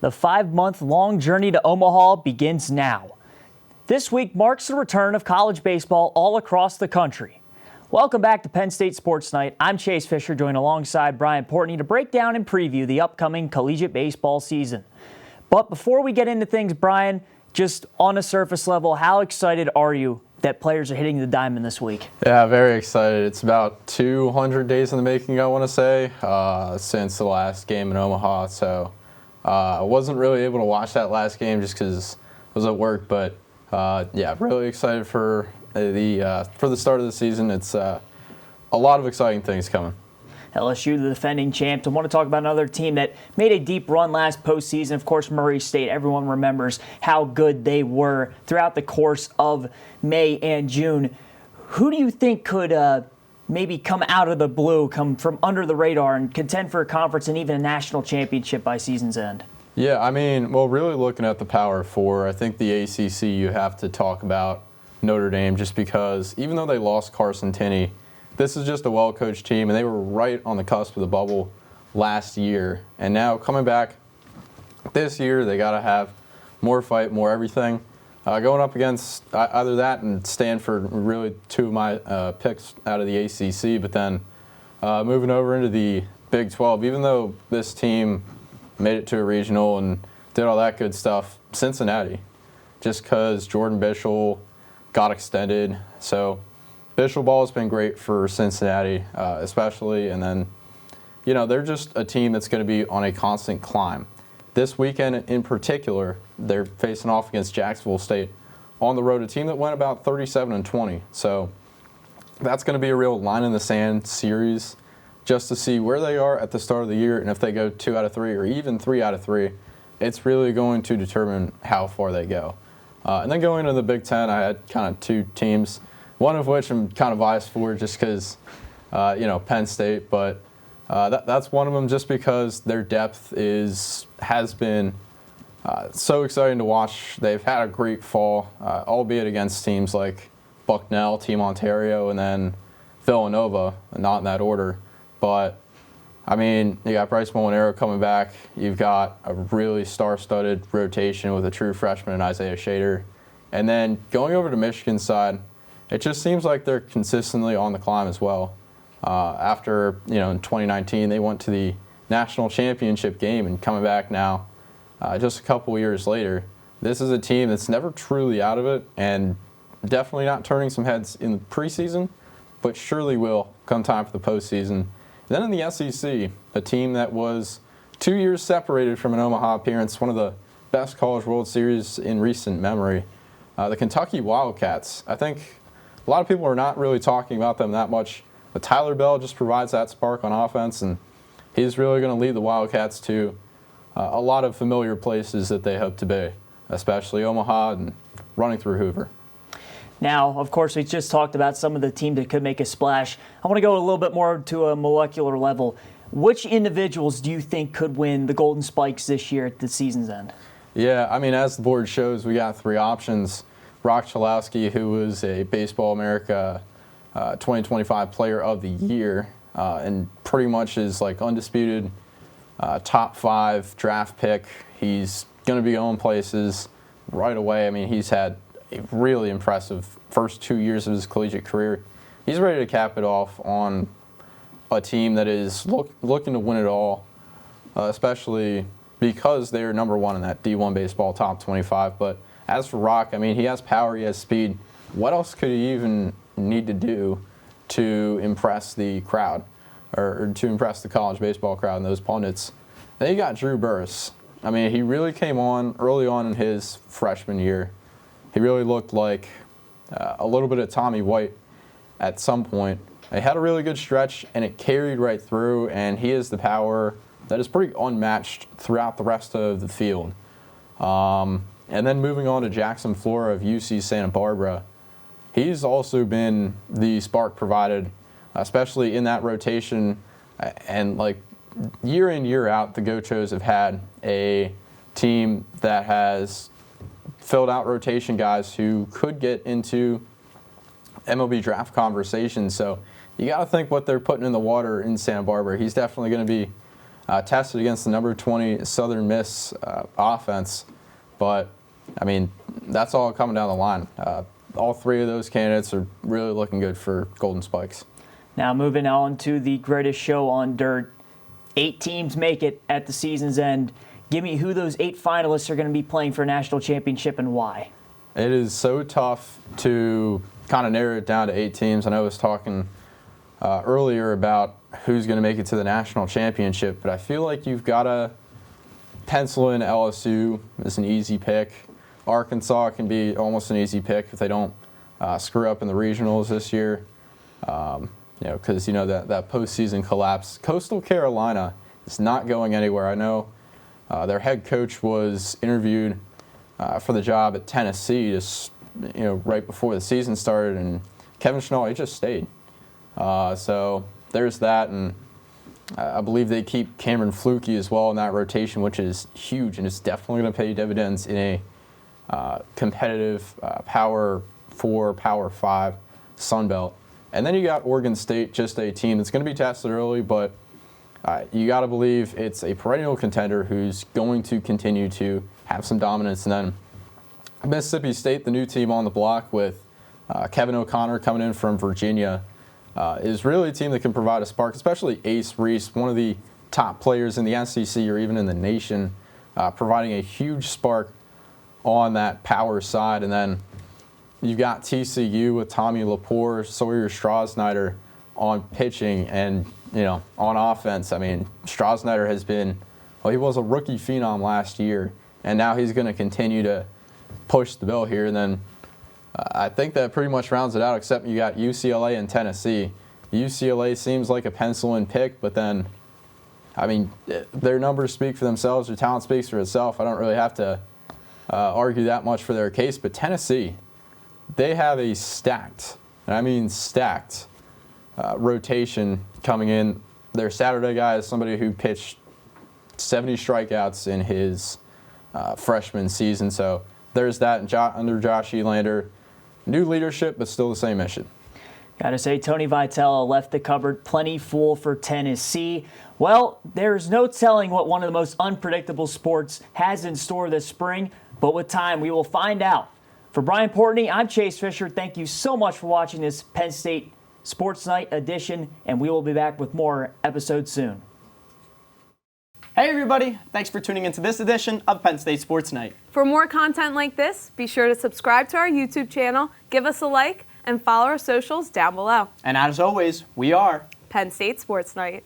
The 5-month-long journey to Omaha begins now. This week marks the return of college baseball all across the country. Welcome back to Penn State Sports Night. I'm Chase Fisher, joined alongside Bryan Portney to break down and preview the upcoming collegiate baseball season. But before we get into things, Bryan, just on a surface level, how excited are you that players are hitting the diamond this week? Yeah, very excited. It's about 200 days in the making, I want to say, since the last game in Omaha. So I wasn't really able to watch that last game just because I was at work. But yeah, really excited for the start of the season. It's a lot of exciting things coming. LSU, the defending champs. I want to talk about another team that made a deep run last postseason. Of course, Murray State. Everyone remembers how good they were throughout the course of May and June. Who do you think could maybe come out of the blue, come from under the radar, and contend for a conference and even a national championship by season's end? Yeah, I mean, well, really looking at the Power Four, I think the ACC, you have to talk about Notre Dame just because even though they lost Carson Tinney, this is just a well-coached team, and they were right on the cusp of the bubble last year. And now coming back this year, they got to have more fight, more everything. Going up against either that and Stanford, really two of my picks out of the ACC. But then moving over into the Big 12, even though this team made it to a regional and did all that good stuff, Cincinnati, just because Jordan Bischel got extended. So Bischel ball has been great for Cincinnati, especially. And then, you know, they're just a team that's going to be on a constant climb. This weekend in particular, they're facing off against Jacksonville State on the road, a team that went about 37-20. So that's going to be a real line in the sand series just to see where they are at the start of the year. And if they go 2 out of 3 or even 3 out of 3, it's really going to determine how far they go. And then going into the Big Ten, I had kind of two teams, one of which I'm kind of biased for just because, Penn State. But that's one of them just because their depth has been so exciting to watch. They've had a great fall, albeit against teams like Bucknell, Team Ontario, and then Villanova, not in that order. But, I mean, you got Bryce Molinaro coming back. You've got a really star-studded rotation with a true freshman in Isaiah Shader. And then going over to Michigan's side, it just seems like they're consistently on the climb as well. After, in 2019, they went to the national championship game, and coming back now, just a couple years later, this is a team that's never truly out of it and definitely not turning some heads in the preseason, but surely will come time for the postseason. Then in the SEC, a team that was 2 years separated from an Omaha appearance, one of the best College World Series in recent memory, the Kentucky Wildcats. I think a lot of people are not really talking about them that much, but Tyler Bell just provides that spark on offense, and he's really going to lead the Wildcats to a lot of familiar places that they hope to be, especially Omaha and running through Hoover. Now, of course, we just talked about some of the teams that could make a splash. I want to go a little bit more to a molecular level. Which individuals do you think could win the Golden Spikes this year at the season's end? Yeah, I mean, as the board shows, we got 3 options. Rock Chalowski, who was a Baseball America 2025 Player of the Year, and pretty much is like undisputed top 5 draft pick. He's going to be going places right away. I mean, he's had a really impressive first 2 years of his collegiate career. He's ready to cap it off on a team that is looking to win it all, especially because they're number 1 in that D1 baseball top 25. But as for Rock, I mean, he has power, he has speed. What else could he even need to do to impress the crowd or to impress the college baseball crowd and those pundits? Then you got Drew Burress. I mean, he really came on early on in his freshman year. He really looked like a little bit of Tommy White at some point. He had a really good stretch, and it carried right through, and he has the power that is pretty unmatched throughout the rest of the field. And then moving on to Jackson Flora of UC Santa Barbara, he's also been the spark provided, especially in that rotation. And like year in, year out, the Gochos have had a team that has filled out rotation guys who could get into MLB draft conversations. So you got to think what they're putting in the water in Santa Barbara. He's definitely going to be tested against the number 20 Southern Miss offense. But, I mean, that's all coming down the line. All three of those candidates are really looking good for Golden Spikes. Now moving on to the greatest show on dirt. 8 teams make it at the season's end. Give me who those 8 finalists are going to be playing for a national championship and why. It is so tough to kind of narrow it down to 8 teams. I know I was talking earlier about who's going to make it to the national championship, but I feel like you've got to pencil in LSU as an easy pick. Arkansas can be almost an easy pick if they don't screw up in the regionals this year. Because that postseason collapse. Coastal Carolina is not going anywhere. I know their head coach was interviewed for the job at Tennessee just right before the season started, and Kevin Schnall, he just stayed. So there's that, and I believe they keep Cameron Flukie as well in that rotation, which is huge, and it's definitely going to pay dividends in a competitive Power 4, Power 5 Sun Belt. And then you got Oregon State, just a team that's going to be tested early, but you got to believe it's a perennial contender who's going to continue to have some dominance. And then Mississippi State, the new team on the block with Kevin O'Connor coming in from Virginia, is really a team that can provide a spark, especially Ace Reese, one of the top players in the SEC or even in the nation, providing a huge spark on that power side. And then you've got TCU with Tommy Lepore, Sawyer Strasnider on pitching, and on offense. I mean, Strasnider has been, he was a rookie phenom last year, and now he's going to continue to push the bill here. And then I think that pretty much rounds it out, except you got UCLA and Tennessee. UCLA seems like a pencil-in pick, but then, I mean, their numbers speak for themselves. Their talent speaks for itself. I don't really have to argue that much for their case. But Tennessee, they have a stacked, and I mean stacked, rotation coming in. Their Saturday guy is somebody who pitched 70 strikeouts in his freshman season. So there's that under Josh Elander. New leadership, but still the same mission. Got to say, Tony Vitello left the cupboard plenty full for Tennessee. Well, there's no telling what one of the most unpredictable sports has in store this spring, but with time, we will find out. For Bryan Portney, I'm Chase Fisher. Thank you so much for watching this Penn State Sports Night edition, and we will be back with more episodes soon. Hey everybody, thanks for tuning into this edition of Penn State Sports Night. For more content like this, be sure to subscribe to our YouTube channel, give us a like, and follow our socials down below. And as always, we are Penn State Sports Night.